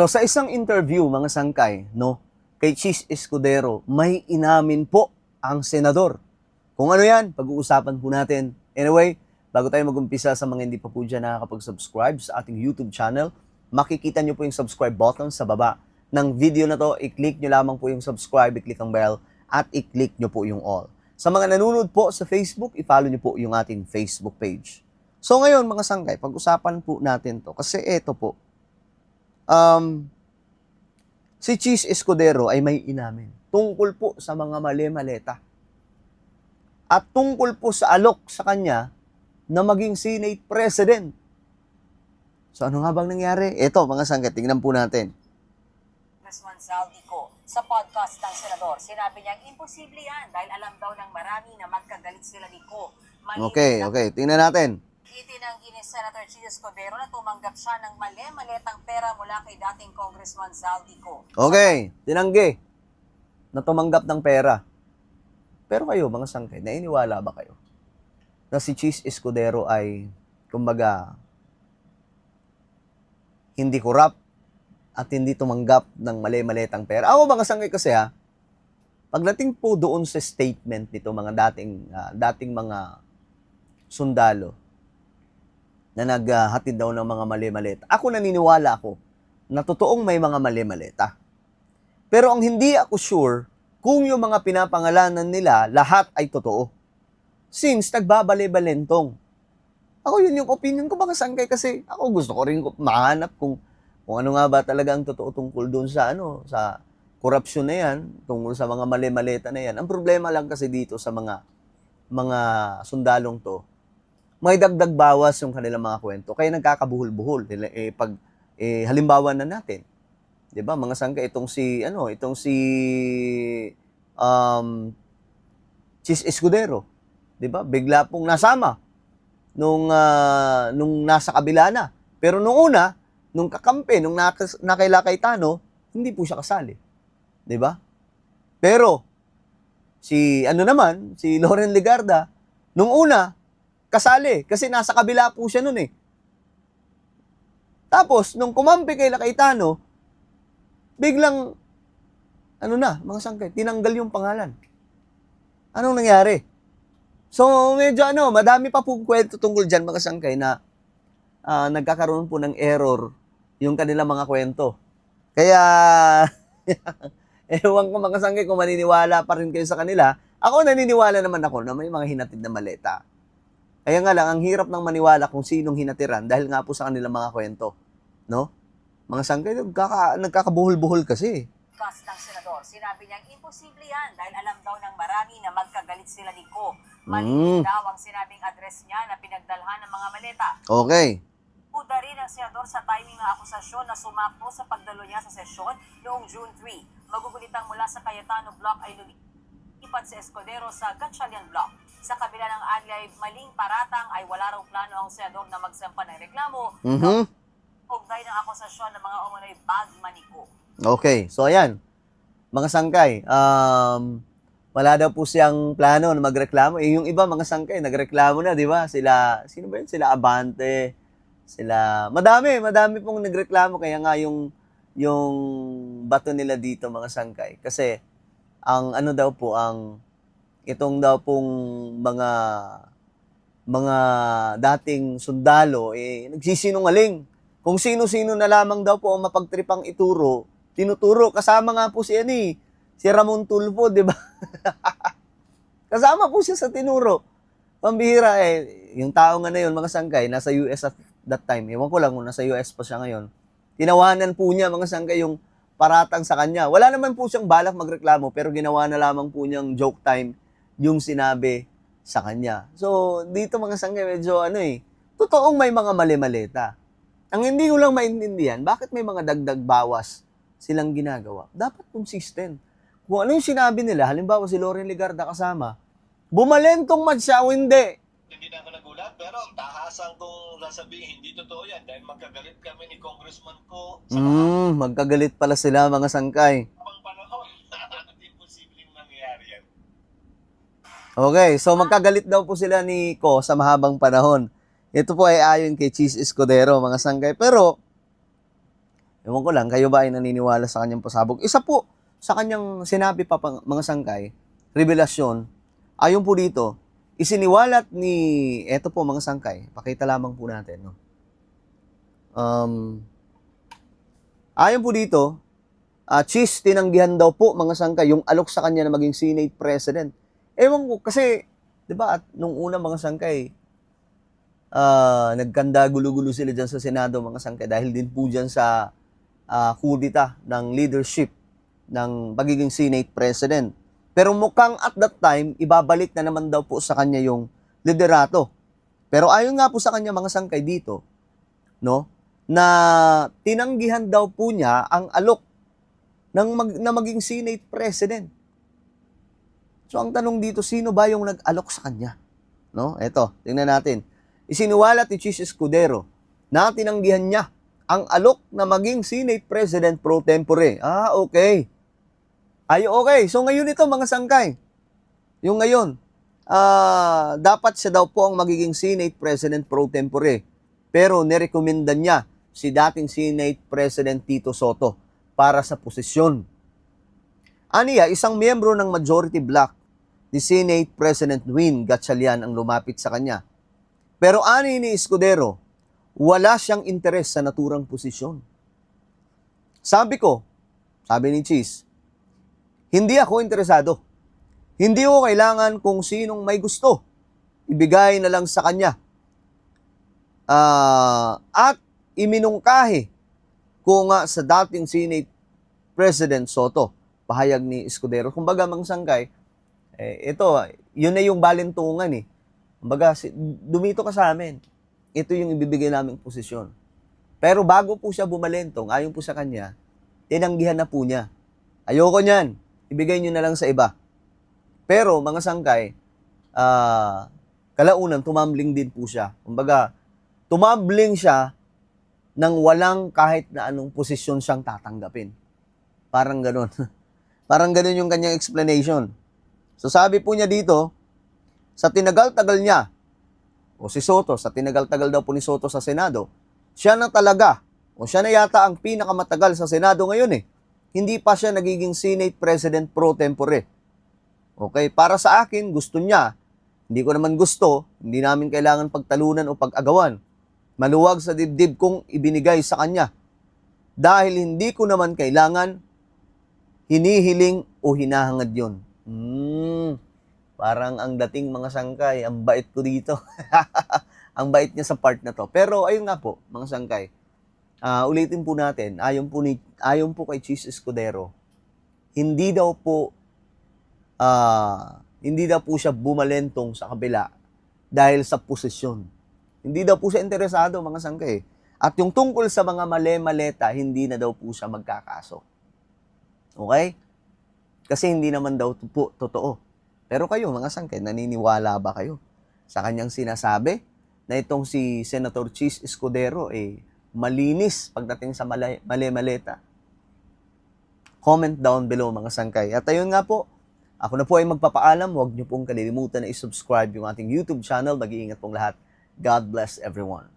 So sa isang interview, mga sangkay, no, kay Cheese Escudero, may inamin po ang senador. Kung ano yan, pag-uusapan po natin. Anyway, bago tayo mag-umpisa, sa mga hindi pa po dyan nakakapag-subscribe sa ating YouTube channel, makikita nyo po yung subscribe button sa baba ng video na to. I-click nyo lamang po yung subscribe, i-click ang bell, at i-click nyo po yung all. Sa mga nanonood po sa Facebook, i-follow nyo po yung ating Facebook page. So ngayon, mga sangkay, pag-usapan po natin to. Kasi eto po, si Cheese Escudero ay may inamin tungkol po sa mga mali-maleta. At tungkol po sa alok sa kanya na maging Senate President. So ano nga bang nangyari? Eto, mga sangkay, tingnan po natin. Congressman Zaldico, sa podcast ng Senador, sinabi niya imposible yan dahil alam daw ng marami na magkagalit sila ni Ko. Okay, tingnan natin. Itinanggi ni Senator Cheese Escudero na tumanggap siya ng mali-maletang pera mula kay dating Congressman Zaldico. Okay, tinanggi na tumanggap ng pera. Pero kayo, mga sangkay, nainiwala ba kayo na si Cheese Escudero ay, kumbaga, hindi korap at hindi tumanggap ng mali-maletang pera? Ako, mga sangkay, kasi pagdating po doon sa statement nito, mga dating mga sundalo na naghatid daw ng mga mali-maleta, ako naniniwala ako na totoong may mga mali-maleta. Pero ang hindi ako sure kung yung mga pinapangalanan nila, lahat ay totoo. Since nagbabali-balentong. Ako yun yung opinion ko, mga sangkay, kasi ako gusto ko rin mahanap kung ano nga ba talaga ang totoo tungkol doon sa sa korupsyon na yan, tungkol sa mga mali-maleta na yan. Ang problema lang kasi dito sa mga sundalong to, may dagdag bawas yung kanilang mga kwento, kaya nagkakabuhol-buhol. Halimbawa na natin, 'di ba? Mga sangkay, itong si Cheese Escudero, 'di ba? Bigla pong nasama nung nasa kabila na. Pero nung una, nung kakampi, nung nakailakay Tano, hindi po siya kasali. 'Di ba? Pero si Loren Legarda, nung una kasali kasi nasa kabila po siya noon eh. Tapos nung kumampi kay Cayetano, biglang mga sangkay, tinanggal yung pangalan. Anong nangyari? So medyo madami pa po kwento tungkol diyan, mga sangkay, na nagkakaroon po ng error yung kanilang mga kwento. Kaya ewan ko, mga sangkay, kung maniniwala pa rin kayo sa kanila. Ako, naniniwala naman ako na may mga hinatid na maleta. Kaya nga lang, ang hirap ng maniwala kung sinong hinatiran dahil nga po sa kanilang mga kwento. No? Mga sangkay, nagkakabuhol-buhol kasi. Podcast ng Senador, sinabi niya imposible yan dahil alam daw ng marami na magkagalit sila ni Ko. Mali daw ang sinabing address niya na pinagdalhan ng mga maleta. Okay. Puda rin ang senador sa timing ng akusasyon na sumakto sa pagdalo niya sa sesyon noong June 3. Magugulitang mula sa Cayetano Block ay lumipat si Escudero sa Gatchalian Block. Sa kabila ng anyay maling paratang ay wala raw plano ang senador na magsampa ng reklamo. Ugnay ng akusasyon ng mga umunoy bag maniko. Okay, so ayan, mga sangkay, wala daw po siyang plano na magreklamo. Yung iba, mga sangkay, nagreklamo na, di ba? Sino ba yun? Sila Abante, madami pong nagreklamo, kaya nga yung bato nila dito, mga sangkay. Kasi, itong daw pong mga dating sundalo, nagsisinungaling. Kung sino-sino na lamang daw po ang mapagtripang tinuturo. Kasama nga po si Ramon Tulfo, di ba? Kasama po siya sa tinuro. Pambihira yung tao nga na yun, mga sangkay, nasa US at that time. Ewan ko lang kung nasa US pa siya ngayon. Tinawanan po niya, mga sangkay, yung paratang sa kanya. Wala naman po siyang balak magreklamo, pero ginawa na lamang po niyang joke time yung sinabi sa kanya. So, dito, mga sangkay, medyo totoong may mga mali-maleta. Ang hindi ko lang maintindihan, bakit may mga dagdag bawas silang ginagawa? Dapat consistent. Kung ano yung sinabi nila, halimbawa si Loren Legarda kasama, bumalentong man siya o hindi. Hindi na ako nagulat, pero tahasan kong sasabihin, hindi totoo yan dahil magkagalit kami ni Congressman Ko sa magkagalit pala sila, mga sangkay. habang panahon. Hindi posibleng mangyayari yan. Okay, so magkagalit daw po sila ni Ko sa mahabang panahon. Ito po ay ayon kay Cheese Escudero, mga sangkay. Pero, Ewan ko lang, kayo ba ay naniniwala sa kanyang pasabog? Isa po sa kanyang sinabi pa mga sangkay, revelasyon, ayon po dito, isiniwalat ni, eto po mga sangkay, pakita lamang po natin, no? Ayon po dito, Cheese, tinanggihan daw po mga sangkay yung alok sa kanya na maging Senate President. Ewan ko, kasi, di ba, at nung una mga sangkay, nagkanda gulo-gulo sila dyan sa Senado mga sangkay dahil din po dyan sa kudita ng leadership ng pagiging Senate President. Pero mukhang at that time, ibabalik na naman daw po sa kanya yung liderato. Pero ayon nga po sa kanya mga sangkay dito, no, na tinanggihan daw po niya ang alok na maging Senate President. So ang tanong dito, sino ba yung nag-alok sa kanya? No? Eto, tingnan natin. Isiniwalat ni Cheese Escudero na tinanggihan niya ang alok na maging Senate President pro tempore. Okay. Okay. So ngayon ito mga sangkay. Yung ngayon, dapat siya daw po ang magiging Senate President pro tempore. Pero nirekomenda niya si dating Senate President Tito Soto para sa posisyon. Aniya, isang miyembro ng majority bloc ni Senate President Win Gatchalian ang lumapit sa kanya. Pero ani ni Escudero, wala siyang interes sa naturang posisyon. Sabi ni Cheese, hindi ako interesado. Hindi ko kailangan kung sinong may gusto. Ibigay na lang sa kanya. At iminungkahi ko nga sa dating Senate President Soto, pahayag ni Escudero. Kumbaga, mga sangkay, yun na yung balintungan eh. Kumbaga, dumito ka sa amin. Ito yung ibibigay naming posisyon. Pero bago po siya bumalentong, ayon po sa kanya, tinanggihan na po niya. Ayoko niyan. Ibigay niyo na lang sa iba. Pero mga sangkay, kalaunan, tumambling din po siya. Kumbaga, tumambling siya nang walang kahit na anong posisyon siyang tatanggapin. Parang ganun. Parang ganun yung kanyang explanation. So sabi po niya dito, sa tinagal-tagal niya, o si Soto, sa tinagal-tagal daw po ni Soto sa Senado, siya na talaga, o siya na yata ang pinakamatagal sa Senado ngayon eh. Hindi pa siya nagiging Senate President pro tempore. Okay, para sa akin, gusto niya. Hindi ko naman gusto, hindi namin kailangan pagtalunan o pag-agawan. Maluwag sa dibdib kong ibinigay sa kanya. Dahil hindi ko naman kailangan, hinihiling o hinahangad yun. Parang ang dating mga sangkay, ang bait ko dito. Ang bait niya sa part na to. Pero ayun nga po, mga sangkay, ulitin po natin, ayon po kay Cheese Escudero, hindi daw po siya bumalentong sa kabila dahil sa posisyon. Hindi daw po siya interesado, mga sangkay. At yung tungkol sa mga mali-maleta, hindi na daw po siya magkakaso. Okay? Kasi hindi naman daw po totoo. Pero kayo, mga sangkay, naniniwala ba kayo sa kanyang sinasabi na itong si Senator Cheese Escudero malinis pagdating sa mali-maleta? Comment down below, mga sangkay. At ayun nga po, ako na po ay magpapaalam. Huwag niyo pong kalilimutan na i-subscribe yung ating YouTube channel. Mag-iingat pong lahat. God bless everyone.